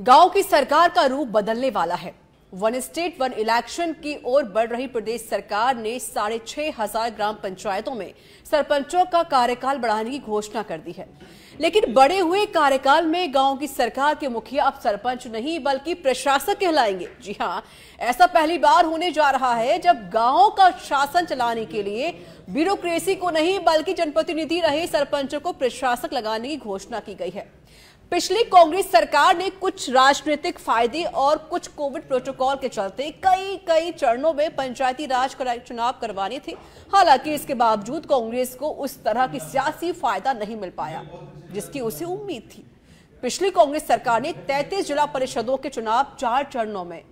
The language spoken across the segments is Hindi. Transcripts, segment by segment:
गांव की सरकार का रूप बदलने वाला है। वन स्टेट वन इलेक्शन की ओर बढ़ रही प्रदेश सरकार ने 6,500 ग्राम पंचायतों में सरपंचों का कार्यकाल बढ़ाने की घोषणा कर दी है। लेकिन बढ़े हुए कार्यकाल में गांव की सरकार के मुखिया अब सरपंच नहीं बल्कि प्रशासक कहलाएंगे। जी हां, ऐसा पहली बार होने जा रहा है जब गांवों का शासन चलाने के लिए ब्यूरोक्रेसी को नहीं बल्कि जनप्रतिनिधि रहे सरपंचों को प्रशासक लगाने की घोषणा की गई है। पिछली कांग्रेस सरकार ने कुछ राजनीतिक फायदे और कुछ कोविड प्रोटोकॉल के चलते कई चरणों में पंचायती राज चुनाव करवाने थे। हालांकि इसके बावजूद कांग्रेस को उस तरह की सियासी फायदा नहीं मिल पाया जिसकी उसे उम्मीद थी। पिछली कांग्रेस सरकार ने 33 जिला परिषदों के चुनाव 4 चरणों में,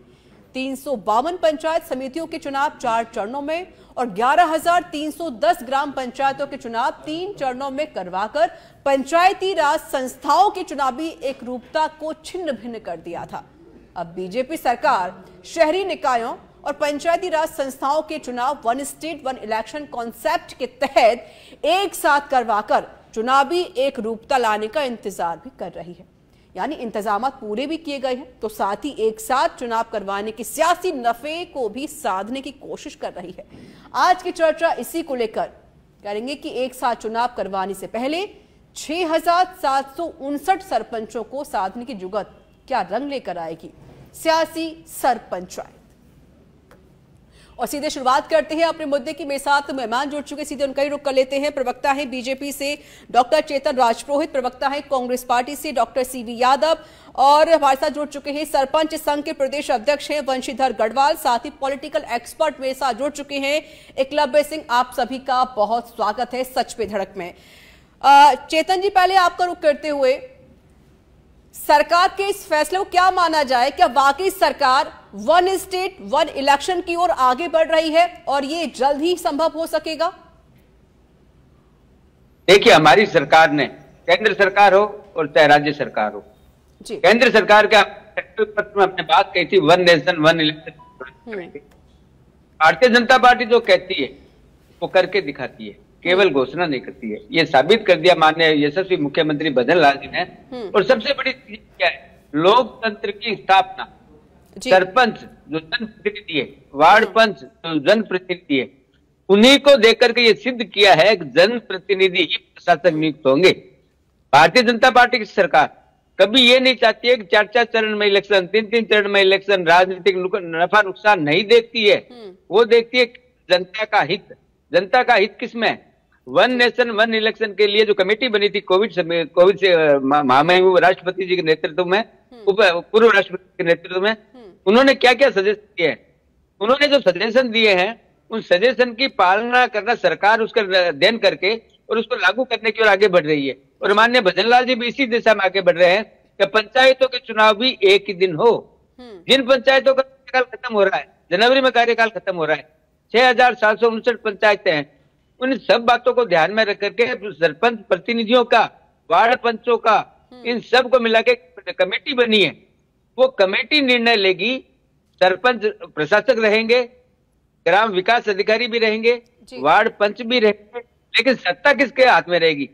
352 पंचायत समितियों के चुनाव 4 चरणों में और 11,310 ग्राम पंचायतों के चुनाव 3 चरणों में करवाकर पंचायती राज संस्थाओं की चुनावी एकरूपता को छिन्न भिन्न कर दिया था। अब बीजेपी सरकार शहरी निकायों और पंचायती राज संस्थाओं के चुनाव one state one election concept के तहत एक साथ करवाकर चुनावी एकरूपता लाने का इंतजार भी कर रही है। यानी इंतजाम पूरे भी किए गए हैं तो साथ ही एक साथ चुनाव करवाने के सियासी नफे को भी साधने की कोशिश कर रही है। आज की चर्चा इसी को लेकर करेंगे कि एक साथ चुनाव करवाने से पहले 6,759 सरपंचों को साधने की जुगत क्या रंग लेकर आएगी सियासी सरपंचायत। और सीधे शुरुआत करते हैं अपने मुद्दे की। मेरे साथ मेहमान जुड़ चुके, सीधे उनका ही रुख कर लेते हैं। प्रवक्ता है बीजेपी से डॉक्टर चेतन राजपुरोहित, प्रवक्ता है कांग्रेस पार्टी से डॉक्टर सीवी यादव और हमारे साथ जुड़ चुके हैं सरपंच संघ के प्रदेश अध्यक्ष हैं वंशीधर गढ़वाल, साथ ही पॉलिटिकल एक्सपर्ट मेरे साथ जुड़ चुके हैं एकलव्य सिंह। आप सभी का बहुत स्वागत है सच पे धड़क में। चेतन जी, पहले आपका रुख करते हुए सरकार के इस फैसले को क्या माना जाए? क्या वाकई सरकार वन स्टेट वन इलेक्शन की ओर आगे बढ़ रही है और ये जल्द ही संभव हो सकेगा? देखिए, हमारी सरकार ने, केंद्र सरकार हो और चाहे राज्य सरकार हो, केंद्र सरकार के पत्र में अपने बात कही थी one nation one election. Bharatiya Janata party जो कहती है वो करके दिखाती है, केवल घोषणा नहीं करती है। ये साबित कर दिया माननीय यशस्वी मुख्यमंत्री भजन लाल जी ने। और सबसे बड़ी चीज क्या है? लोकतंत्र की स्थापना। सरपंच जो जनप्रतिनिधि है, वार्ड पंच जो जनप्रतिनिधि है, उन्हीं को देकर के ये सिद्ध किया है कि जनप्रतिनिधि ही प्रशासक नियुक्त होंगे। भारतीय जनता पार्टी की सरकार कभी ये नहीं चाहती है कि 4-4 चरण में इलेक्शन, 3-3 चरण में इलेक्शन, राजनीतिक नफा नुकसान नहीं देखती है। वो देखती है जनता का हित। जनता का हित किसमें है? वन नेशन वन इलेक्शन के लिए जो कमेटी बनी थी कोविड से महामहिम राष्ट्रपति जी के नेतृत्व में, पूर्व राष्ट्रपति के नेतृत्व में, उन्होंने क्या क्या सजेशन दिए हैं? उन्होंने जो सजेशन दिए हैं उन सजेशन की पालना करना सरकार उसका अध्ययन करके और उसको लागू करने की ओर आगे बढ़ रही है। और माननीय भजन लाल जी भी इसी दिशा में आगे बढ़ रहे हैं कि पंचायतों के चुनाव भी एक ही दिन हो। जिन पंचायतों का कार्यकाल खत्म हो रहा है, जनवरी में कार्यकाल खत्म हो रहा है, 6,759 पंचायतें हैं, उन सब बातों को ध्यान में रख करके सरपंच प्रतिनिधियों का, वार्ड पंचों का, इन सब को मिला के कमेटी बनी है। वो कमेटी निर्णय लेगी। सरपंच प्रशासक रहेंगे, ग्राम विकास अधिकारी भी रहेंगे, वार्ड पंच भी रहेंगे, लेकिन सत्ता किसके हाथ में रहेगी?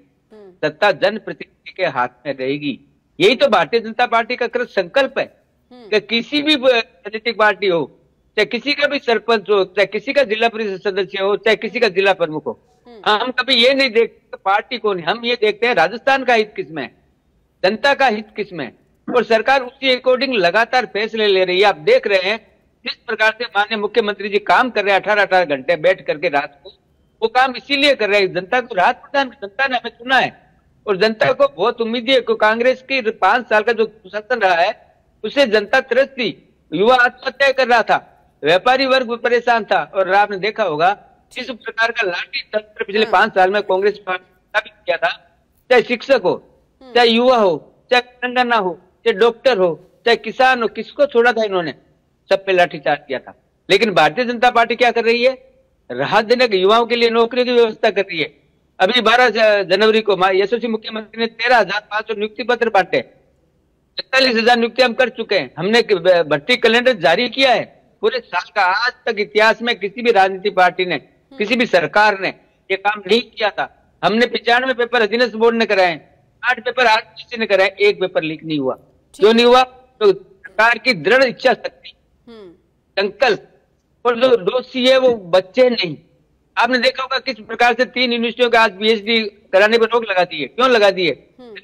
सत्ता जनप्रतिनिधि के हाथ में रहेगी। यही तो भारतीय जनता पार्टी का कृत संकल्प है कि किसी भी राजनीतिक पार्टी हो, चाहे किसी का भी सरपंच हो, चाहे किसी का जिला परिषद सदस्य हो, चाहे किसी का जिला प्रमुख हो, हम कभी ये नहीं देखते पार्टी कौन है, हम ये देखते हैं राजस्थान का हित किसमें, जनता का हित किसमें। और सरकार उसी अकॉर्डिंग लगातार फैसले ले रही है। आप देख रहे हैं जिस प्रकार से माननीय मुख्यमंत्री जी काम कर रहे हैं 18-18 घंटे बैठ करके रात को, वो काम इसीलिए कर रहे हैं जनता को राहत प्रदान। जनता ने हमें चुना है और जनता को बहुत उम्मीद है कि कांग्रेस की 5 साल का जो शासन रहा है उससे जनता त्रस्त थी। युवा आत्महत्या कर रहा था, व्यापारी वर्ग परेशान था और आपने देखा होगा जिस प्रकार का लाठी तंत्र पिछले 5 साल में कांग्रेस पार्टी स्थापित किया था, चाहे शिक्षक हो, चाहे युवा हो, चाहे तेलंगाना हो, चाहे डॉक्टर हो, चाहे किसान हो, किसको छोड़ा था इन्होंने? सब पे लाठीचार्ज किया था। लेकिन भारतीय जनता पार्टी क्या कर रही है? राहत देने के, युवाओं के लिए नौकरी की व्यवस्था कर रही है। अभी 12 जनवरी को यशस्वी मुख्यमंत्री ने 13,500 नियुक्ति पत्र बांटे, 41,000 नियुक्ति हम कर चुके हैं। हमने भर्ती कैलेंडर जारी किया है पूरे साल का। आज तक इतिहास में किसी भी राजनीतिक पार्टी ने, किसी भी सरकार ने ये काम नहीं किया था। हमने 95 पेपर अधीनस्थ बोर्ड ने कराए, 8 पेपर आरटीसी ने कराए, 1 पेपर लीक नहीं हुआ। क्यों नहीं हुआ? तो सरकार की दृढ़ इच्छा शक्ति, संकल्प, और जो दोषी है वो बच्चे नहीं। आपने देखा होगा किस प्रकार से 3 यूनिवर्सिटियों के आज पीएचडी कराने पर रोक लगा दी है। क्यों लगा दी है?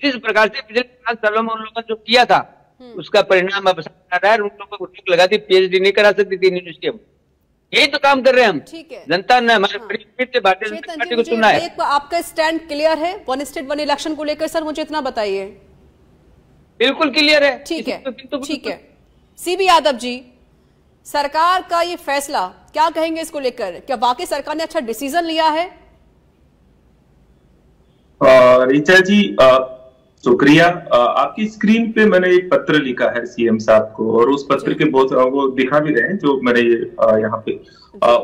जिस प्रकार से पिछले 5 सालों में उन लोगों ने जो किया था उसका परिणाम अब आ रहा है। उन लोगों को रोक लगा दी, पीएचडी नहीं करा सकती 3 यूनिवर्सिटियों में। यही तो काम कर रहे हैं हम। ठीक है, जनता ने हमारे भारतीय जनता पार्टी को चुना है। आपका स्टैंड क्लियर है वन स्टेट वन इलेक्शन को लेकर? सर मुझे इतना बताइए। बिल्कुल क्लियर है। ठीक है, ठीक है। सीबी यादव जी, सरकार का ये फैसला क्या कहेंगे इसको लेकर? क्या वाकई सरकार ने अच्छा डिसीजन लिया है? ऋचा जी शुक्रिया। आपकी स्क्रीन पे मैंने एक पत्र लिखा है सीएम साहब को, और उस पत्र के बहुत वो दिखा भी रहे हैं जो मैंने यहाँ पे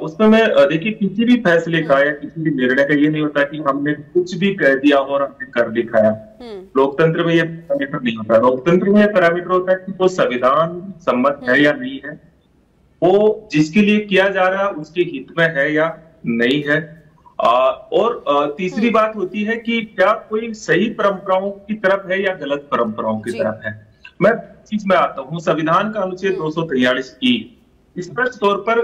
उसमें मैं देखिए किसी भी फैसले का या किसी भी निर्णय का ये नहीं होता कि हमने कुछ भी कह दिया और हमने कर दिखाया। लोकतंत्र में ये पैरामीटर नहीं होता। लोकतंत्र में पैरामीटर होता है कि वो संविधान सम्मत है या नहीं है, वो जिसके लिए किया जा रहा है उसके हित में है या नहीं है। और तीसरी बात होती है कि क्या कोई सही परंपराओं की तरफ है या गलत परंपराओं की तरफ है। मैं चीज में आता हूँ, संविधान का अनुच्छेद 243 स्पष्ट तौर पर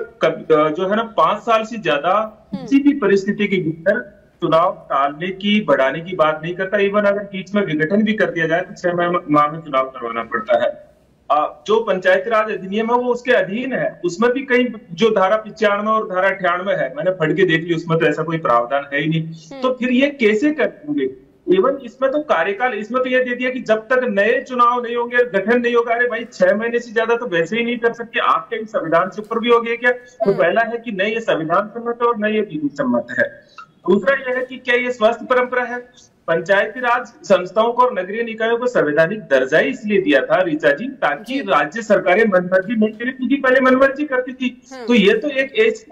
जो है ना 5 साल से ज्यादा किसी भी परिस्थिति के भीतर चुनाव टालने की, बढ़ाने की बात नहीं करता। इवन अगर बीच में विघटन भी कर दिया जाए तो 6 माह में चुनाव करवाना पड़ता है। जो पंचायती राज अधिनियम है वो उसके अधीन है। उसमें भी कहीं जो धारा 95 और धारा 98 है, मैंने पढ़ के देख ली, उसमें तो ऐसा कोई प्रावधान है ही नहीं। तो फिर ये कैसे करेंगे? इवन इसमें तो कार्यकाल, इसमें तो ये दे दिया कि जब तक नए चुनाव नहीं होंगे, गठन नहीं होगा। अरे भाई 6 महीने से ज्यादा तो वैसे ही नहीं कर सकते। आपके संविधान से ऊपर भी हो गया क्या? तो पहला है कि नहीं ये संविधान सम्मत है और नहीं ये विधि सम्मत है। दूसरा यह है कि क्या ये स्वस्थ परंपरा है? पंचायती राज संस्थाओं को और नगरीय निकायों को संवैधानिक दर्जा इसलिए दिया था ऋचा जी, ताकि राज्य सरकारें मनमर्जी नहीं करें, क्योंकि पहले मनमर्जी करती थी। तो ये तो एक एज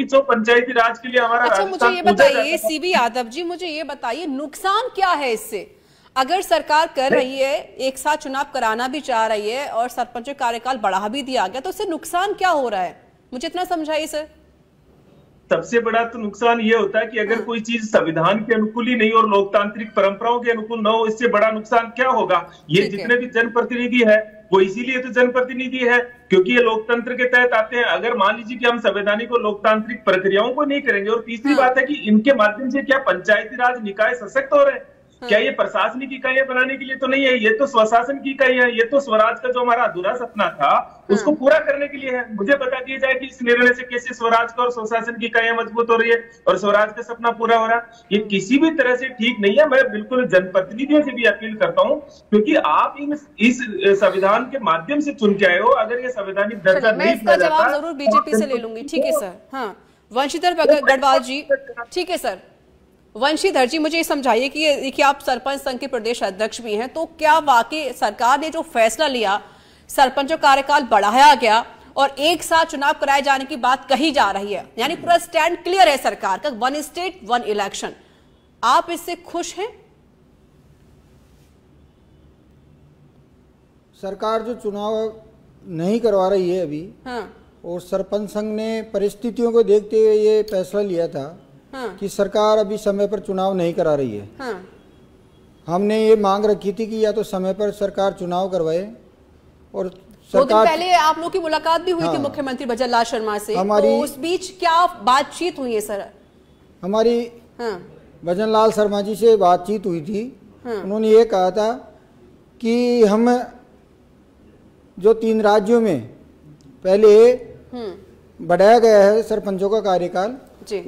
जो पंचायती राज के लिए हमारा। अच्छा मुझे ये बताइए सीबी यादव जी, मुझे ये बताइए नुकसान क्या है इससे? अगर सरकार कर रही है, एक साथ चुनाव कराना भी चाह रही है और सरपंच कार्यकाल बढ़ा भी दिया गया, तो उससे नुकसान क्या हो रहा है? मुझे इतना समझाइए सर। सबसे बड़ा तो नुकसान ये होता है कि अगर कोई चीज संविधान के अनुकूल ही नहीं और लोकतांत्रिक परंपराओं के अनुकूल न हो, इससे बड़ा नुकसान क्या होगा? ये जितने भी जनप्रतिनिधि है वो इसीलिए तो जनप्रतिनिधि है क्योंकि ये लोकतंत्र के तहत आते हैं। अगर मान लीजिए कि हम संवैधानिक और लोकतांत्रिक प्रक्रियाओं को नहीं करेंगे, और तीसरी बात है कि इनके माध्यम से क्या पंचायती राज निकाय सशक्त हो रहे हैं? क्या ये प्रशासनिक इकाइयां बनाने के लिए तो नहीं है, ये तो स्वशासन की इकाई है। ये तो स्वराज का जो हमारा अधूरा सपना था उसको पूरा करने के लिए है। मुझे बता दिया जाए कि इस निर्णय से कैसे स्वराज का और स्वशासन की इकाइयां मजबूत हो रही है और स्वराज का सपना पूरा हो रहा है। ये किसी भी तरह से ठीक नहीं है। मैं बिल्कुल जनप्रतिनिधियों से भी अपील करता हूँ, क्योंकि आप इस संविधान के माध्यम से चुन के आए हो। अगर ये संवैधानिक दर्जा नहीं दिया जाता, जवाब जरूर बीजेपी से ले लूंगी। ठीक है सर। हाँ वंशीधर गढ़वाल जी, ठीक है सर। वंशीधर जी मुझे ये समझाइए कि देखिए आप सरपंच संघ के प्रदेश अध्यक्ष भी हैं, तो क्या वाकई सरकार ने जो फैसला लिया, सरपंचों कार्यकाल बढ़ाया गया और एक साथ चुनाव कराए जाने की बात कही जा रही है, यानी पूरा स्टैंड क्लियर है सरकार का, वन स्टेट वन इलेक्शन, आप इससे खुश हैं? सरकार जो चुनाव नहीं करवा रही है अभी, और सरपंच संघ ने परिस्थितियों को देखते हुए ये फैसला लिया था कि सरकार अभी समय पर चुनाव नहीं करा रही है। हमने ये मांग रखी थी कि या तो समय पर सरकार चुनाव करवाए, और सरकार पहले आप लोग की मुलाकात भी हुई थी मुख्यमंत्री भजनलाल शर्मा से, हमारी तो उस बीच क्या बातचीत हुई है सर? हमारी भजनलाल शर्मा जी से बातचीत हुई थी। उन्होंने ये कहा था कि हम जो 3 राज्यों में पहले बढ़ाया गया है सरपंचों का कार्यकाल,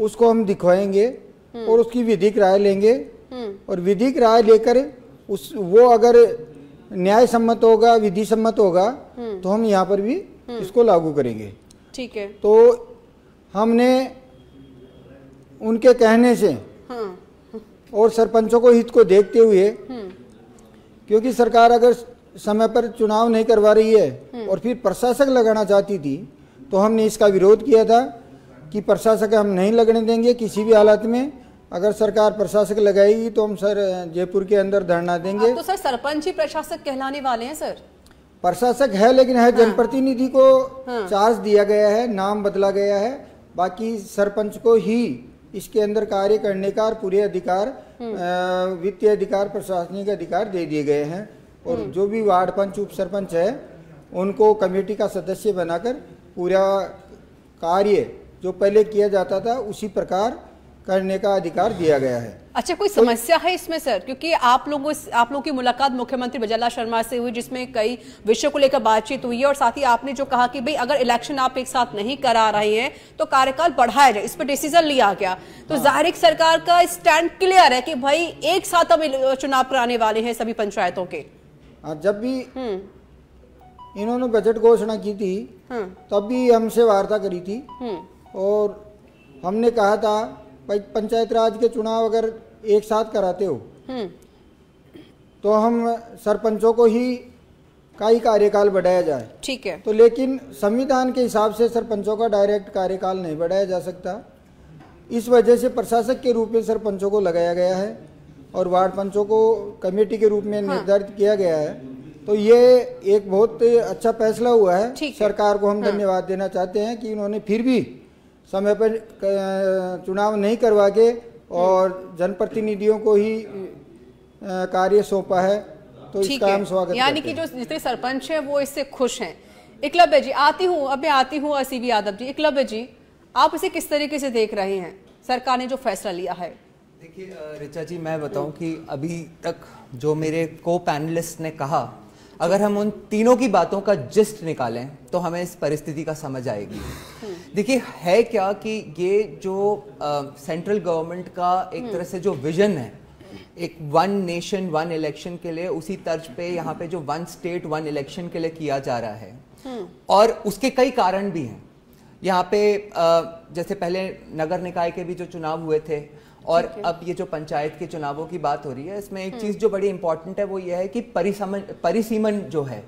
उसको हम दिखवाएंगे और उसकी विधिक राय लेंगे, और विधिक राय लेकर वो अगर न्याय सम्मत होगा, विधि सम्मत होगा, तो हम यहाँ पर भी इसको लागू करेंगे। ठीक है। तो हमने उनके कहने से और सरपंचों को हित को देखते हुए, क्योंकि सरकार अगर समय पर चुनाव नहीं करवा रही है और फिर प्रशासक लगाना चाहती थी, तो हमने इसका विरोध किया था कि प्रशासक हम नहीं लगने देंगे किसी भी हालत में। अगर सरकार प्रशासक लगाएगी तो हम सर जयपुर के अंदर धरना देंगे। तो सर सरपंच ही प्रशासक कहलाने वाले हैं सर? प्रशासक है, लेकिन है जनप्रतिनिधि को चार्ज दिया गया है, नाम बदला गया है। बाकी सरपंच को ही इसके अंदर कार्य करने का पूरे अधिकार, वित्तीय अधिकार, प्रशासनिक अधिकार दे दिए गए हैं। और जो भी वार्ड पंच, उप सरपंच है, उनको कमेटी का सदस्य बनाकर पूरा कार्य जो पहले किया जाता था उसी प्रकार करने का अधिकार दिया गया है। अच्छा, कोई समस्या है इसमें सर? क्योंकि आप लोगों की मुलाकात मुख्यमंत्री भजनलाल शर्मा से हुई, जिसमें कई विषयों को लेकर बातचीत हुई है, और साथ ही आपने जो कहा कि भाई अगर इलेक्शन आप एक साथ नहीं करा रहे हैं तो कार्यकाल बढ़ाया जाए, इस पर डिसीजन लिया गया। तो जाहिर सरकार का स्टैंड क्लियर है कि भाई एक साथ हम चुनाव कराने वाले हैं सभी पंचायतों के। जब भी इन्होंने बजट घोषणा की थी तब भी हमसे वार्ता करी थी और हमने कहा था भाई पंचायत राज के चुनाव अगर एक साथ कराते हो तो हम सरपंचों को ही का ही कार्यकाल बढ़ाया जाए। ठीक है। तो लेकिन संविधान के हिसाब से सरपंचों का डायरेक्ट कार्यकाल नहीं बढ़ाया जा सकता। इस वजह से प्रशासक के रूप में सरपंचों को लगाया गया है और वार्ड पंचों को कमेटी के रूप में निर्धारित किया गया है। तो ये एक बहुत अच्छा फैसला हुआ है। सरकार को हम धन्यवाद देना चाहते हैं कि इन्होंने फिर भी समय पर चुनाव नहीं करवा के और जनप्रतिनिधियों को ही कार्य सौंपा है, तो इसका हम स्वागत करते हैं। यानी कि जो जितने सरपंच हैं वो इससे खुश हैं। एकलव्य जी, अब मैं आती हूँ सीबी यादव जी। एकलव्य जी, आप इसे किस तरीके से देख रहे हैं, सरकार ने जो फैसला लिया है? देखिए ऋचा जी, मैं बताऊं कि अभी तक जो मेरे को पैनलिस्ट ने कहा, अगर हम उन तीनों की बातों का जिस्ट निकालें तो हमें इस परिस्थिति का समझ आएगी। देखिए है क्या कि ये जो सेंट्रल गवर्नमेंट का एक तरह से जो विजन है, एक वन नेशन वन इलेक्शन के लिए, उसी तर्ज पे यहाँ पे जो वन स्टेट वन इलेक्शन के लिए किया जा रहा है और उसके कई कारण भी हैं। यहाँ पे जैसे पहले नगर निकाय के भी जो चुनाव हुए थे और अब ये जो पंचायत के चुनावों की बात हो रही है, इसमें एक चीज जो बड़ी इंपॉर्टेंट है वो ये है कि परिसीमन जो है,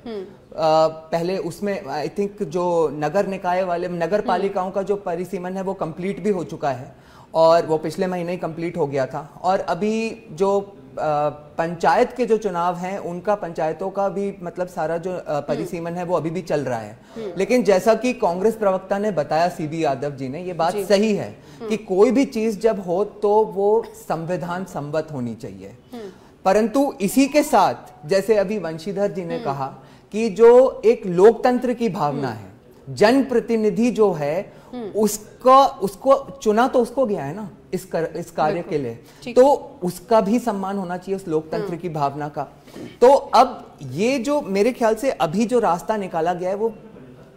पहले उसमें आई थिंक जो नगर निकाय वाले नगर पालिकाओं का जो परिसीमन है वो कंप्लीट भी हो चुका है और वो पिछले महीने ही कंप्लीट हो गया था। और अभी जो पंचायत के जो चुनाव हैं उनका, पंचायतों का भी मतलब सारा जो परिसीमन है वो अभी भी चल रहा है। लेकिन जैसा कि कांग्रेस प्रवक्ता ने बताया, सीबी यादव जी ने, ये बात सही है कि कोई भी चीज जब हो तो वो संविधान सम्मत होनी चाहिए। परंतु इसी के साथ, जैसे अभी वंशीधर जी ने कहा कि जो एक लोकतंत्र की भावना है, जनप्रतिनिधि जो है उसको चुना तो उसको गया है ना इस कार्य के लिए, तो उसका भी सम्मान होना चाहिए उस लोकतंत्र की भावना का। तो अब ये जो मेरे ख्याल से अभी जो रास्ता निकाला गया है वो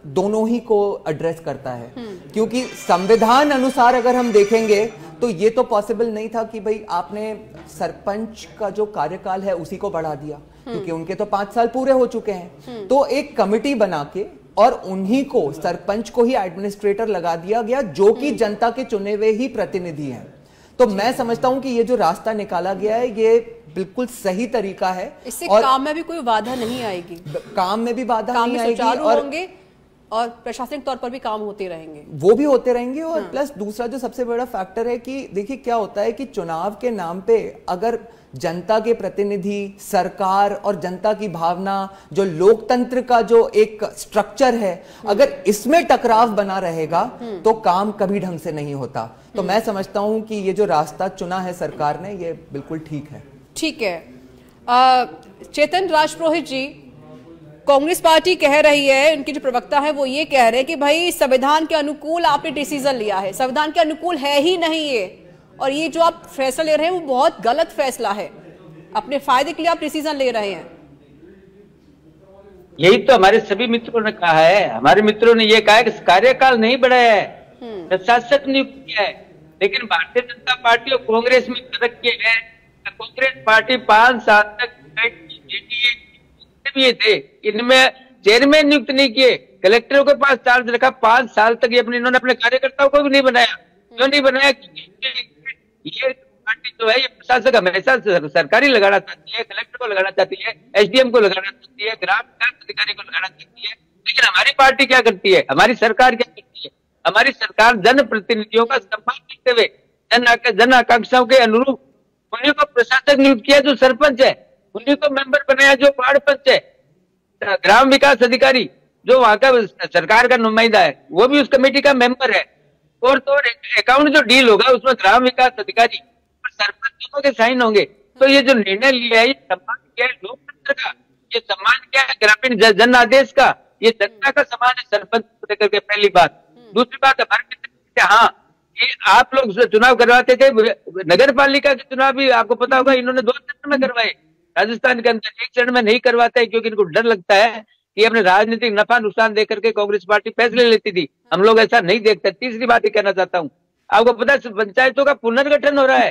दोनों ही को एड्रेस करता है, क्योंकि संविधान अनुसार अगर हम देखेंगे तो ये तो पॉसिबल नहीं था कि भाई आपने सरपंच का जो कार्यकाल है उसी को बढ़ा दिया, क्योंकि उनके तो 5 साल पूरे हो चुके हैं। तो एक कमिटी बना के और उन्हीं को, सरपंच को ही एडमिनिस्ट्रेटर लगा दिया गया, जो कि जनता के चुने हुए ही प्रतिनिधि हैं। तो मैं समझता हूं कि ये जो रास्ता निकाला गया है ये बिल्कुल सही तरीका है। इससे काम में भी कोई बाधा नहीं आएगी, काम में भी बाधा नहीं आएगी और प्रशासनिक तौर पर भी काम होते रहेंगे, वो भी होते रहेंगे। और प्लस दूसरा जो सबसे बड़ा फैक्टर है कि देखिए क्या होता है कि चुनाव के नाम पे अगर जनता के प्रतिनिधि, सरकार और जनता की भावना, जो लोकतंत्र का जो एक स्ट्रक्चर है, अगर इसमें टकराव बना रहेगा तो काम कभी ढंग से नहीं होता। तो मैं समझता हूं कि ये जो रास्ता चुना है सरकार ने, ये बिल्कुल ठीक है। ठीक है। चेतन राजपुरोहित जी, कांग्रेस पार्टी कह रही है, उनके जो प्रवक्ता है वो ये कह रहे हैं कि भाई संविधान के अनुकूल आपने डिसीजन लिया है, संविधान के अनुकूल है ही नहीं ये, और ये जो आप फैसला ले रहे हैं वो बहुत गलत फैसला है, अपने फायदे के लिए आप डिसीजन ले रहे हैं। यही तो हमारे सभी मित्रों ने कहा है। हमारे मित्रों ने ये कहा है कि कार्यकाल नहीं बढ़ाया है, प्रशासक नियुक्त किया है। लेकिन भारतीय जनता पार्टी और कांग्रेस में फर्क ये है, कांग्रेस पार्टी 5 साल तक भी थे, इनमें चेयरमैन नियुक्त नहीं किए, कलेक्टरों के पास चार्ज रखा 5 साल तक। इन्होंने अपने कार्यकर्ताओं को भी नहीं बनाया। क्यों नहीं बनाया? ये पार्टी जो है, ये प्रशासक हमेशा सरकारी लगाना चाहती है, कलेक्टर को लगाना चाहती है, एसडीएम को लगाना चाहती है, ग्राम विकास अधिकारी को लगाना चाहती है। लेकिन हमारी पार्टी क्या करती है, हमारी सरकार क्या करती है? हमारी सरकार जन प्रतिनिधियों का सम्मान करते हुए, जन आकांक्षाओं के अनुरूप उन्हीं को प्रशासक नियुक्त किया जो सरपंच है, उन्हीं को मेंबर बनाया जो वार्ड पंच है, ग्राम विकास अधिकारी जो वहां का सरकार का नुमाइंदा है वो भी उस कमेटी का मेंबर है, और तो अकाउंट जो डील होगा उसमें ग्राम विकास अधिकारी और सरपंच दोनों के साइन होंगे। तो ये जो निर्णय लिया है, ये सम्मान क्या है लोकतंत्र का, ये सम्मान क्या है ग्रामीण जन आदेश का, ये जनता का समान है सरपंच को लेकर के, पहली बात। दूसरी बात, हमारे मित्र, हाँ ये आप लोग चुनाव करवाते थे, नगर पालिका के चुनाव भी आपको पता होगा इन्होंने 2 चरण में करवाए राजस्थान के अंदर, 1 चरण में नहीं करवाते है क्योंकि इनको डर लगता है कि अपने राजनीतिक नफा नुकसान देकर के कांग्रेस पार्टी फैसले लेती थी। हम लोग ऐसा नहीं देखते। तीसरी बात ये कहना चाहता हूँ, आपको पता है पंचायतों का पुनर्गठन हो रहा है,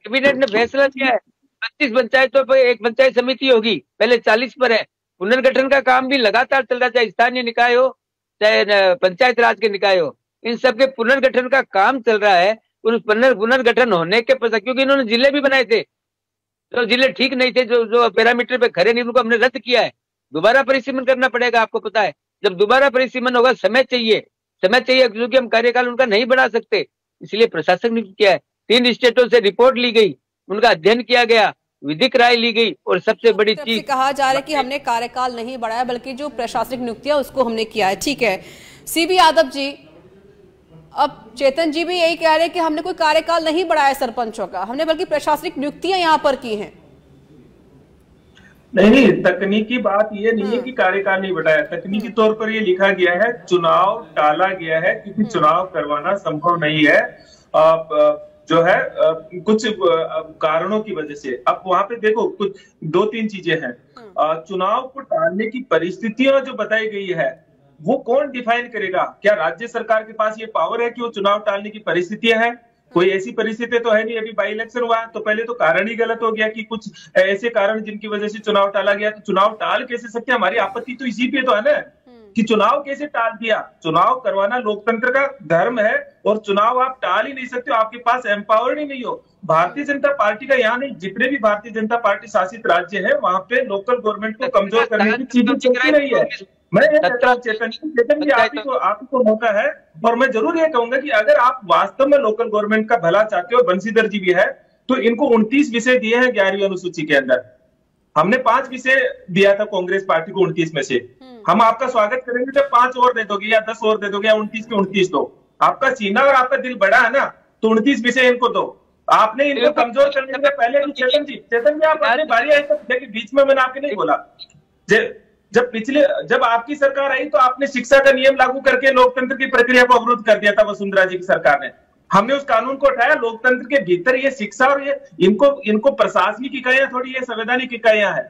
कैबिनेट ने फैसला किया है 25 पंचायतों पर एक पंचायत समिति होगी, पहले 40 पर है। पुनर्गठन का काम भी लगातार चल रहा है, चाहे स्थानीय निकाय हो चाहे पंचायत राज के निकाय हो, इन सबके पुनर्गठन का काम चल रहा है। उस पुनर्गठन होने के पश्चात, क्योंकि इन्होंने जिले भी बनाए थे, तो जिले ठीक नहीं थे, जो पैरामीटर पे खड़े नहीं, उनको हमने रद्द किया है। दोबारा परिसीमन करना पड़ेगा, आपको पता है। जब दोबारा परिसीमन होगा, समय चाहिए क्योंकि हम कार्यकाल उनका नहीं बढ़ा सकते, इसलिए प्रशासक ने किया है। 3 स्टेटों से रिपोर्ट ली गई, उनका अध्ययन किया गया, विधिक राय ली गई, और सबसे बड़ी चीज कहा जा रहा है कि हमने कार्यकाल नहीं बढ़ाया बल्कि जो प्रशासनिक नियुक्तियां उसको हमने किया है। ठीक है सीबी यादव जी, अब चेतन जी भी यही कह रहे हैं कि हमने कोई कार्यकाल नहीं बढ़ाया सरपंचों का, हमने बल्कि प्रशासनिक नियुक्तियां यहाँ पर की हैं। नहीं, तकनीकी बात ये नहीं है कि कार्यकाल नहीं बढ़ाया, तकनीकी तौर पर ये लिखा गया है चुनाव टाला गया है क्योंकि चुनाव करवाना संभव नहीं है जो है कुछ कारणों की वजह से। अब वहां पे देखो कुछ 2-3 चीजें हैं। चुनाव को टालने की परिस्थितियां जो बताई गई है वो कौन डिफाइन करेगा? क्या राज्य सरकार के पास ये पावर है कि वो चुनाव टालने की परिस्थितियां हैं? कोई ऐसी परिस्थिति तो है नहीं। अभी बाई इलेक्शन हुआ तो पहले तो कारण ही गलत हो गया कि कुछ ऐसे कारण जिनकी वजह से चुनाव टाला गया, तो चुनाव टाल कैसे सकते? हमारी आपत्ति तो इसी पे तो है ना कि चुनाव कैसे टाल दिया। चुनाव करवाना लोकतंत्र का धर्म है और चुनाव आप टाल ही नहीं सकते हो, आपके पास एम्पावर्ड ही नहीं हो। भारतीय जनता पार्टी का यहाँ नहीं, जितने भी भारतीय जनता पार्टी शासित राज्य है वहां पे लोकल गवर्नमेंट को कमजोर करने की चीजें चलती रही है। मैं ये कहता हूँ चेतन जी, आप ही को मौका है, और मैं जरूर ये कहूंगा कि अगर आप वास्तव में लोकल गवर्नमेंट का भला चाहते हो, बंशीधर जी भी है, तो इनको 29 विषय दिए हैं 11वीं अनुसूची के अंदर। हमने 5 विषय दिया था कांग्रेस पार्टी को 29 में से। हम आपका स्वागत करेंगे जब 5 और दे दोगे या 10 और दे दोगे या 29 के 29 दो। आपका सीना और आपका दिल बड़ा है ना, तो 29 विषय इनको दो। आपने इनको कमजोर करने के पहले भी चेतन जी आप अपनी बारी आई तो देखिए, बीच में मैंने आपके नहीं बोला। जब आपकी सरकार आई तो आपने शिक्षा का नियम लागू करके लोकतंत्र की प्रक्रिया को अवरुद्ध कर दिया था वसुंधरा जी की सरकार ने। हमने उस कानून को उठाया, लोकतंत्र के भीतर ये शिक्षा और ये इनको प्रशासनिक इकाइयां थोड़ी ये संवैधानिक इकाइयां है।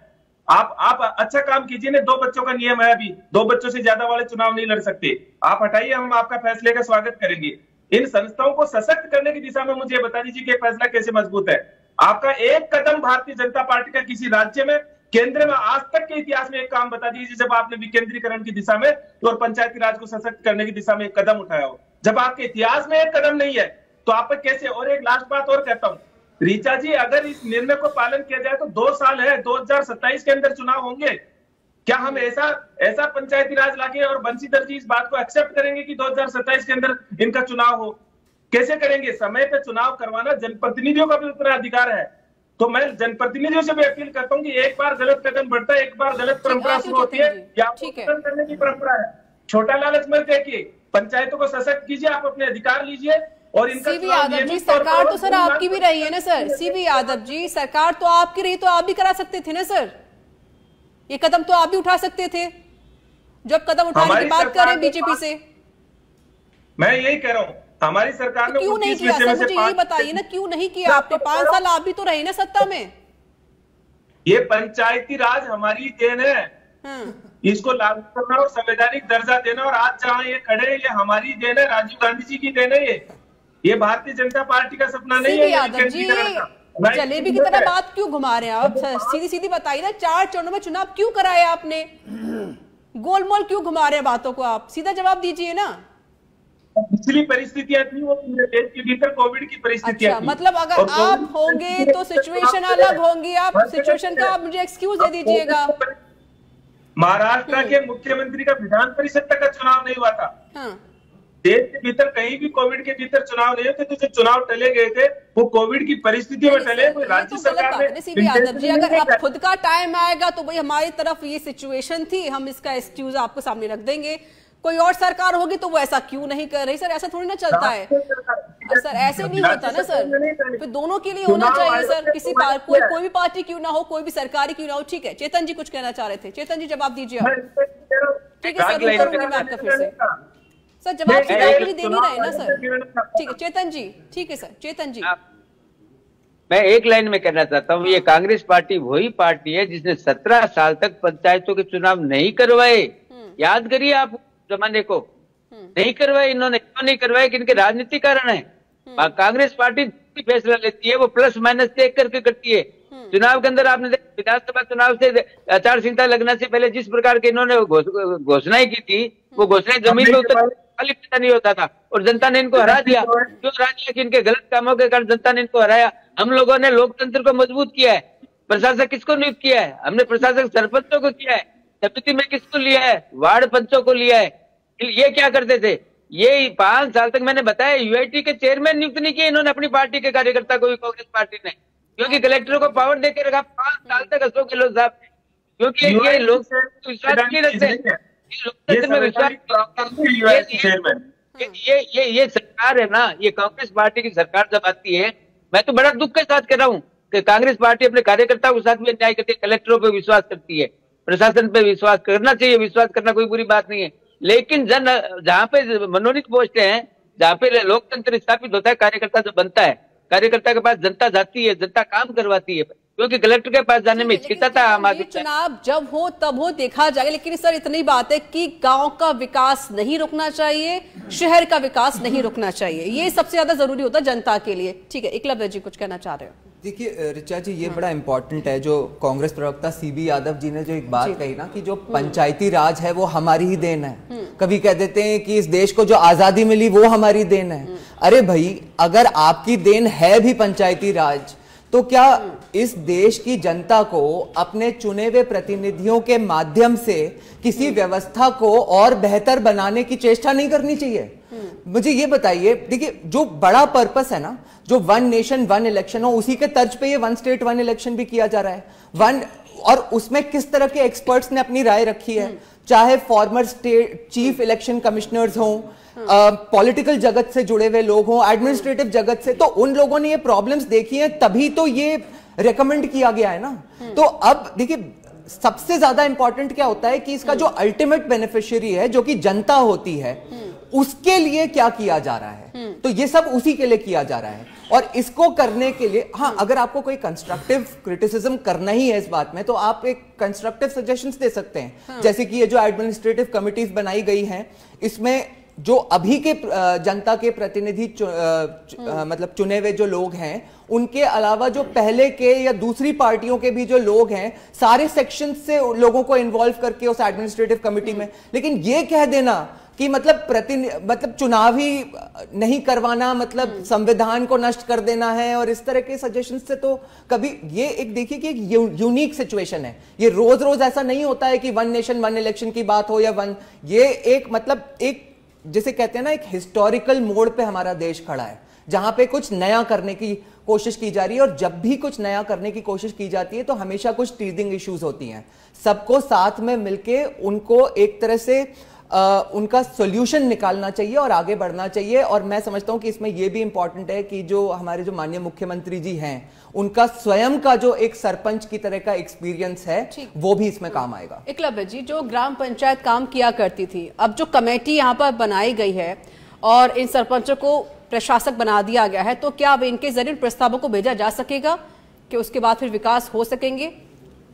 आप अच्छा काम कीजिए ना। 2 बच्चों का नियम है, अभी 2 बच्चों से ज्यादा वाले चुनाव नहीं लड़ सकते। आप हटाइए, हम आपका फैसले का स्वागत करेंगे। इन संस्थाओं को सशक्त करने की दिशा में मुझे बता दीजिए कि फैसला कैसे मजबूत है। आपका एक कदम भारतीय जनता पार्टी का किसी राज्य में, केंद्र में आज तक के इतिहास में एक काम बता दीजिए जब आपने विकेंद्रीकरण की दिशा में और पंचायती राज को सशक्त करने की दिशा में एक कदम उठाया हो। जब आपके इतिहास में एक कदम नहीं है तो आप कैसे? और एक लास्ट बात और कहता हूं, रीचा जी, अगर इस निर्णय को पालन किया जाए तो 2 साल है, 2027 के अंदर चुनाव होंगे। क्या हम ऐसा पंचायती राज लाके और बंशीधर जी इस बात को एक्सेप्ट करेंगे कि 2027 के अंदर इनका चुनाव हो? कैसे करेंगे? समय पे चुनाव करवाना जनप्रतिनिधियों का भी उतना अधिकार है। तो मैं जनप्रतिनिधियों से भी अपील करता हूँ कि एक बार गलत कदम बढ़ता है, एक बार गलत परंपरा शुरू होती है, या करने की परंपरा है। छोटा लालच मत देखिए, पंचायतों को सशक्त कीजिए, आप अपने अधिकार लीजिए। और सीबी यादव जी, सरकार तो सर आपकी भी रही है ना सर। सीबी यादव जी, सरकार तो आपकी रही तो आप भी करा सकते थे ना सर, ये कदम तो आप भी उठा सकते थे। जब कदम उठाने की बात कर रहे बीजेपी से, मैं यही कह रहा हूँ हमारी सरकार ने क्यों नहीं किया सर? मुझे यही बताइए ना, क्यों नहीं किया आपने? 5 साल आप भी तो रहे ना सत्ता में। ये पंचायती राज हमारी देन है, इसको लागू करना और संवैधानिक दर्जा देना, और आज जहाँ ये खड़े हैं ये हमारी देन है, राजीव गांधी जी की देन है। ये भारतीय जनता पार्टी का सपना नहीं है। यादव जी, जलेबी की तरह बात क्यों घुमा रहे हैं आप? सीधी सीधी बताइए ना, 4 चरणों में चुनाव क्यों कराया आपने? गोलमोल क्यों घुमा रहे हैं बातों को? आप सीधा जवाब दीजिए ना। पिछली परिस्थितियां थी वो देश के भीतर कोविड की परिस्थितियां थी। मतलब अगर आप होंगे तो सिचुएशन अलग होंगी। आप सिचुएशन का आप मुझे एक्सक्यूज दे दीजिएगा। महाराष्ट्र के मुख्यमंत्री का विधान परिषद तक का चुनाव नहीं हुआ था। देश के भीतर कहीं भी कोविड के भीतर चुनाव नहीं होते, तो जो चुनाव टले गए थे वो कोविड की परिस्थितियों में टले। कोई राज्य सरकार ने सीबी यादव जी, अगर अब खुद का टाइम आएगा तो भाई हमारी तरफ ये सिचुएशन थी, हम इसका एक्सक्यूज आपको सामने रख देंगे। कोई और सरकार होगी तो वो ऐसा क्यों नहीं कर रही? सर ऐसा थोड़ी ना चलता है सर, ऐसे नहीं होता ना सर। फिर दोनों के लिए होना चाहिए सर, किसी कोई भी पार्टी क्यों ना हो, कोई भी सरकारी क्यों ना हो। ठीक है, चेतन जी कुछ कहना चाह रहे थे। चेतन जी जवाब दीजिए। ठीक है सर, करूंगी मैं आपका फिर से। सर जवाब के लिए दे नहीं रहे ना सर। ठीक है चेतन जी, ठीक है सर चेतन जी। मैं एक लाइन में कहना चाहता हूँ, ये कांग्रेस पार्टी वही पार्टी है जिसने 17 साल तक पंचायतों के चुनाव नहीं करवाए। याद करिए आप जमाने को, नहीं करवाए इन्होंने। क्यों नहीं करवाए? कि इनके राजनीतिक कारण है। कांग्रेस पार्टी फैसला लेती है वो प्लस माइनस देख करके करती है। चुनाव के अंदर आपने विधानसभा चुनाव से आचार संहिता लगने से पहले जिस प्रकार के इन्होंने घोषणाएं की थी, वो घोषणाएं जमीन पे उतर पैदा नहीं होता था और जनता ने इनको हरा दिया। क्यों हरा दिया? कि इनके गलत कामों के कारण जनता ने इनको हराया। हम लोगों ने लोकतंत्र को मजबूत किया है। प्रशासक किसको नियुक्त किया है? हमने प्रशासक सरपंचों को किया है। समिति में किसको लिया है? वार्ड पंचों को लिया है। ये क्या करते थे? ये 5 साल तक मैंने बताया यूआईटी के चेयरमैन नियुक्त नहीं किए इन्होंने अपनी पार्टी के कार्यकर्ता को भी, कांग्रेस पार्टी ने, क्योंकि कलेक्टरों को पावर देके रखा 5 साल तक अशोक गहलोत साहब ने, क्योंकि ये लोग विश्वास नहीं रखते, लोकतंत्र में विश्वास। ये सरकार है ना, ये कांग्रेस पार्टी की सरकार जब आती है, मैं तो बड़ा दुख के साथ कह रहा हूँ कि कांग्रेस पार्टी अपने कार्यकर्ताओं के साथ भी अन्याय करती है, कलेक्टरों पर विश्वास करती है, प्रशासन पे विश्वास करना चाहिए, विश्वास करना कोई बुरी बात नहीं है। लेकिन जहाँ पे मनोनीत पोस्ट हैं, जहाँ पे लोकतंत्र स्थापित होता है, कार्यकर्ता जो बनता है, कार्यकर्ता के पास जनता जाती है, जनता काम करवाती है, क्योंकि कलेक्टर के पास जाने में हिचकिचाता है आम आदमी। चुनाव जब हो तब हो, देखा जाएगा। लेकिन सर इतनी बात है कि गांव का विकास नहीं रुकना चाहिए, शहर का विकास नहीं रुकना चाहिए, ये सबसे ज्यादा जरूरी होता है जनता के लिए। ठीक है, एकलव्य जी कुछ कहना चाह रहे हो? देखिए ऋचा जी, ये बड़ा इंपॉर्टेंट है जो कांग्रेस प्रवक्ता सीबी यादव जी ने जो एक बात कही ना कि जो पंचायती राज है वो हमारी ही देन है। कभी कह देते हैं कि इस देश को जो आजादी मिली वो हमारी देन है। अरे भाई, अगर आपकी देन है भी पंचायती राज, तो क्या इस देश की जनता को अपने चुने हुए प्रतिनिधियों के माध्यम से किसी व्यवस्था को और बेहतर बनाने की चेष्टा नहीं करनी चाहिए? मुझे ये बताइए, देखिए जो बड़ा पर्पस है ना, जो 1 नेशन 1 इलेक्शन हो, उसी के तर्ज पे ये 1 स्टेट 1 इलेक्शन भी किया जा रहा है। और उसमें किस तरह के एक्सपर्ट्स ने अपनी राय रखी है, चाहे farmer state chief election commissioners हों, पॉलिटिकल जगत से जुड़े हुए लोग हों, एडमिनिस्ट्रेटिव जगत से, तो उन लोगों ने ये प्रॉब्लम्स देखी हैं, तभी तो ये रेकमेंड किया गया है ना। तो अब देखिए, सबसे ज्यादा इंपॉर्टेंट क्या होता है कि इसका जो अल्टीमेट बेनिफिशियरी है, जो कि जनता होती है, उसके लिए क्या किया जा रहा है। तो ये सब उसी के लिए किया जा रहा है। और इसको करने के लिए, हाँ, अगर आपको कोई कंस्ट्रक्टिव क्रिटिसिज्म करना ही है इस बात में, तो आप एक कंस्ट्रक्टिव सजेशंस दे सकते हैं। जैसे कि ये जो एडमिनिस्ट्रेटिव कमिटीज बनाई गई हैं, इसमें जो अभी के जनता के प्रतिनिधि मतलब चुने हुए जो लोग हैं, उनके अलावा जो पहले के या दूसरी पार्टियों के भी जो लोग हैं, सारे सेक्शन से लोगों को इन्वॉल्व करके उस एडमिनिस्ट्रेटिव कमिटी में। लेकिन ये कह देना कि मतलब चुनाव ही नहीं करवाना मतलब संविधान को नष्ट कर देना है, और इस तरह के सजेशन से तो कभी, ये एक देखिए कि एक यूनिक सिचुएशन है। ये रोज रोज ऐसा नहीं होता है कि 1 नेशन 1 इलेक्शन की बात हो या ये एक मतलब एक जिसे कहते हैं ना, एक हिस्टोरिकल मोड़ पे हमारा देश खड़ा है, जहां पे कुछ नया करने की कोशिश की जा रही है। और जब भी कुछ नया करने की कोशिश की जाती है तो हमेशा कुछ टीजिंग इश्यूज होती हैं। सबको साथ में मिलके उनको एक तरह से उनका सॉल्यूशन निकालना चाहिए और आगे बढ़ना चाहिए। और मैं समझता हूं कि इसमें यह भी इंपॉर्टेंट है कि जो हमारे जो माननीय मुख्यमंत्री जी हैं, उनका स्वयं का जो एक सरपंच की तरह का एक्सपीरियंस है, वो भी इसमें काम आएगा। एकलव्य जी, जो ग्राम पंचायत काम किया करती थी, अब जो कमेटी यहाँ पर बनाई गई है और इन सरपंचों को प्रशासक बना दिया गया है, तो क्या अब इनके जरिए प्रस्तावों को भेजा जा सकेगा कि उसके बाद फिर विकास हो सकेंगे?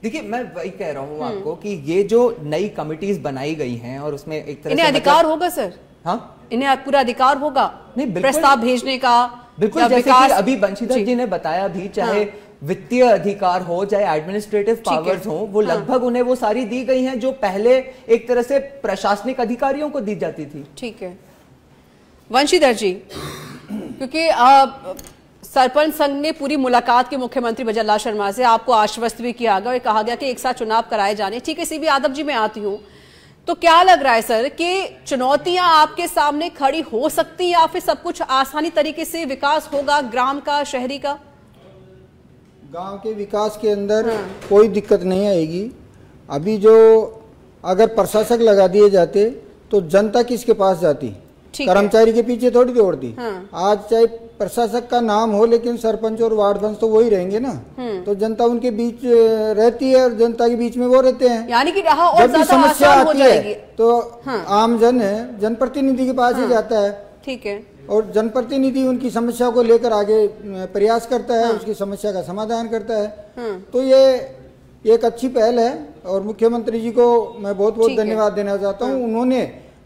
देखिए, मैं वही कह रहा हूँ आपको कि ये जो नई कमिटीज बनाई गई हैं और उसमें एक तरह इन्हें अधिकार होगा सर? हाँ, इन्हें पूरा अधिकार होगा नहीं प्रस्ताव भेजने का? बिल्कुल, जैसे कि अभी बंशीधर जी ने बताया भी, चाहे वित्तीय अधिकार हो, चाहे एडमिनिस्ट्रेटिव पावर्स हो, वो लगभग उन्हें वो सारी दी गई हैं जो पहले एक तरह से प्रशासनिक अधिकारियों को दी जाती थी। ठीक है वंशीधर जी, क्योंकि सरपंच संघ ने पूरी मुलाकात की मुख्यमंत्री भजनलाल शर्मा से, आपको आश्वस्त भी किया गया और कहा गया कि एक साथ चुनाव कराए जाने। ठीक है, सीबी यादव जी मैं आती हूँ, तो क्या लग रहा है सर कि चुनौतियां आपके सामने खड़ी हो सकती है या फिर सब कुछ आसानी तरीके से विकास होगा ग्राम का, शहरी का? गांव के विकास के अंदर कोई दिक्कत नहीं आएगी। अभी जो अगर प्रशासक लगा दिए जाते तो जनता किसके पास जाती? कर्मचारी के पीछे थोड़ी दौड़ती। आज चाहे प्रशासक का नाम हो लेकिन सरपंच और वार्ड पंच तो वही रहेंगे ना, तो जनता उनके बीच रहती है और जनता के बीच में वो रहते हैं। यानी कि और जब भी समस्या आती है तो आम जन जनप्रतिनिधि के पास ही जाता है। ठीक है। और जनप्रतिनिधि उनकी समस्या को लेकर आगे प्रयास करता है, उसकी समस्या का समाधान करता है। तो ये एक अच्छी पहल है और मुख्यमंत्री जी को मैं बहुत बहुत धन्यवाद देना चाहता हूँ। उन्होंने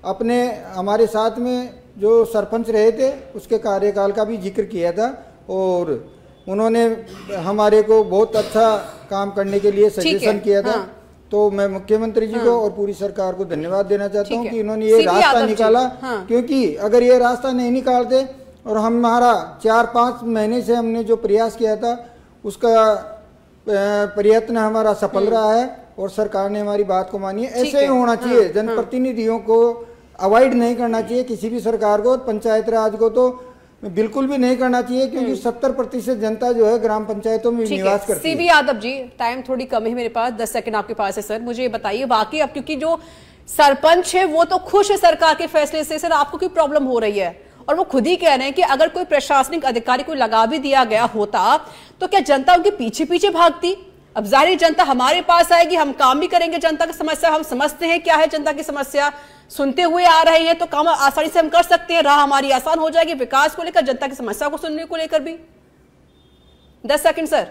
अपने हमारे साथ में जो सरपंच रहे थे उसके कार्यकाल का भी जिक्र किया था और उन्होंने हमारे को बहुत अच्छा काम करने के लिए सजेशन किया था। तो मैं मुख्यमंत्री जी को और पूरी सरकार को धन्यवाद देना चाहता हूँ कि इन्होंने ये रास्ता निकाला। क्योंकि अगर ये रास्ता नहीं निकालते और हमारा 4-5 महीने से हमने जो प्रयास किया था उसका प्रयत्न हमारा सफल रहा है और सरकार ने हमारी बात को मानी है। ऐसे ही होना चाहिए। जनप्रतिनिधियों को अवॉइड नहीं करना चाहिए किसी भी सरकार को। पंचायत राज को तो बिल्कुल भी नहीं करना चाहिए क्योंकि 70% जनता जो है ग्राम पंचायतों में निवास करती है। सीवी यादव जी, टाइम थोड़ी कम है मेरे पास, 10 सेकंड आपके पास है सर। मुझे ये बताइए बाकी अब क्योंकि जो सरपंच है वो तो खुश है सरकार के फैसले से, सर आपको कोई प्रॉब्लम हो रही है और वो खुद ही कह रहे हैं कि अगर कोई प्रशासनिक अधिकारी को लगा भी दिया गया होता तो क्या जनता उनके पीछे पीछे भागती? अब जाहिर जनता हमारे पास आएगी, हम काम भी करेंगे। जनता की समस्या हम समझते हैं क्या है, जनता की समस्या सुनते हुए आ रहे हैं तो काम आसानी से हम कर सकते हैं, राह हमारी आसान हो जाएगी विकास को लेकर, जनता की समस्या को सुनने को लेकर भी। 10 सेकंड सर।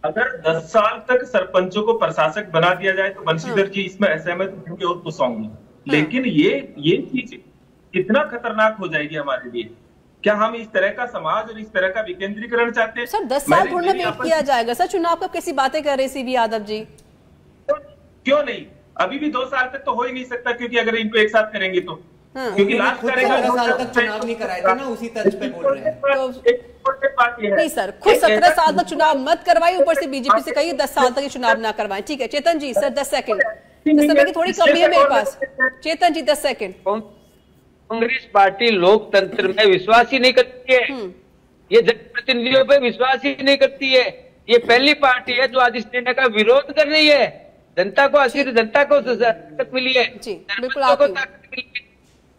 अगर 10 साल तक सरपंचों को प्रशासक बना दिया जाए तो बंशीधर जी इसमें असहमत होंगे और खुश होंगे, लेकिन ये चीज कितना खतरनाक हो जाएगी हमारे लिए। क्या हम इस तरह का समाज और इस तरह का विकेंद्रीकरण चाहते हैं? सर 10 साल थोड़ा वेट किया जाएगा सर, चुनाव कब कैसी बातें कर रहे सीवी यादव जी? क्यों नहीं, अभी भी 2 साल तक तो हो ही नहीं सकता क्योंकि अगर इनको एक साथ करेंगे तो क्योंकि लास्ट करेगा 17 साल तक चुनाव नहीं कराए थे ना, उसी तर्ज पे बोल रहे हैं। नहीं सर, खुद 17 साल तक चुनाव मत करवाइए, ऊपर से बीजेपी से कहिए 10 साल तक ये चुनाव ना करवाएं। ठीक है चेतन जी, सर 10 सेकंड, समय की थोड़ी कमी है मेरे पास। चेतन जी 10 सेकंड। कांग्रेस पार्टी लोकतंत्र में विश्वास ही नहीं करती है, ये जनप्रतिनिधियों पे विश्वास ही नहीं करती है। ये पहली पार्टी है जो आज इस निर्णय का विरोध कर रही है। जनता को आखिर जनता को ताकत मिली है, को ताकत मिली है।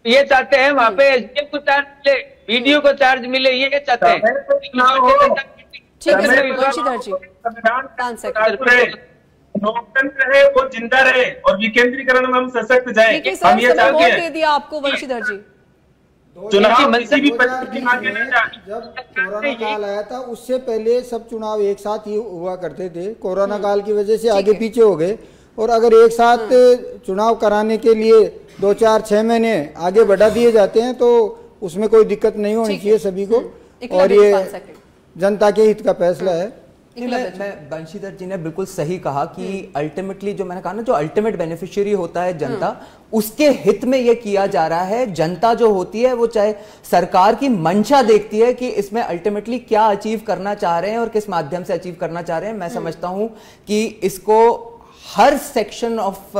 ये चाहते हैं वहाँ पे एसडीएम को चार्ज मिले, बीडीओ को चार्ज मिले, ये चाहते हैं। लोकतंत्र है वो जिंदा रहे और विकेंद्रीकरण में हम सशक्त जाए, हम ये चाहते हैं। दिया आपको वंशीधर जी। चुनाव किसी भी परिस्थिति में आगे नहीं जाए। जब कोरोना काल आया था उससे पहले सब चुनाव एक साथ ही हुआ करते थे, कोरोना काल की वजह से आगे पीछे हो गए। और अगर एक साथ चुनाव कराने के लिए 2-4-6 महीने आगे बढ़ा दिए जाते हैं तो उसमें कोई दिक्कत नहीं होनी चाहिए सभी को, और ये जनता के हित का फैसला है। मैं बंशीधर जी ने बिल्कुल सही कहा कि अल्टीमेटली जो मैंने कहा ना, जो अल्टीमेट बेनिफिशियरी होता है जनता, उसके हित में ये किया जा रहा है। जनता जो होती है वो चाहे सरकार की मंशा देखती है कि इसमें अल्टीमेटली क्या अचीव करना चाह रहे हैं और किस माध्यम से अचीव करना चाह रहे हैं। मैं समझता हूं कि इसको हर सेक्शन ऑफ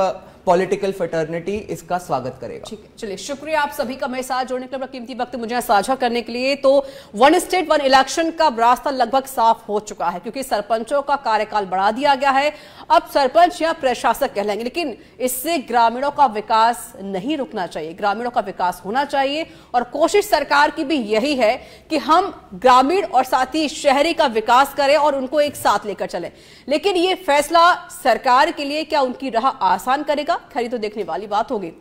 पॉलिटिकल फैटर्निटी इसका स्वागत करेगा। ठीक है, चलिए शुक्रिया आप सभी का मेरे साथ जोड़ने के लिए, कीमती वक्त मुझे साझा करने के लिए। तो 1 स्टेट 1 इलेक्शन का रास्ता लगभग साफ हो चुका है क्योंकि सरपंचों का कार्यकाल बढ़ा दिया गया है। अब सरपंच या प्रशासक कहलाएंगे, लेकिन इससे ग्रामीणों का विकास नहीं रुकना चाहिए, ग्रामीणों का विकास होना चाहिए। और कोशिश सरकार की भी यही है कि हम ग्रामीण और साथ ही शहरी का विकास करें और उनको एक साथ लेकर चलें। लेकिन ये फैसला सरकार के लिए क्या उनकी राह आसान करेगा, खैर तो देखने वाली बात होगी।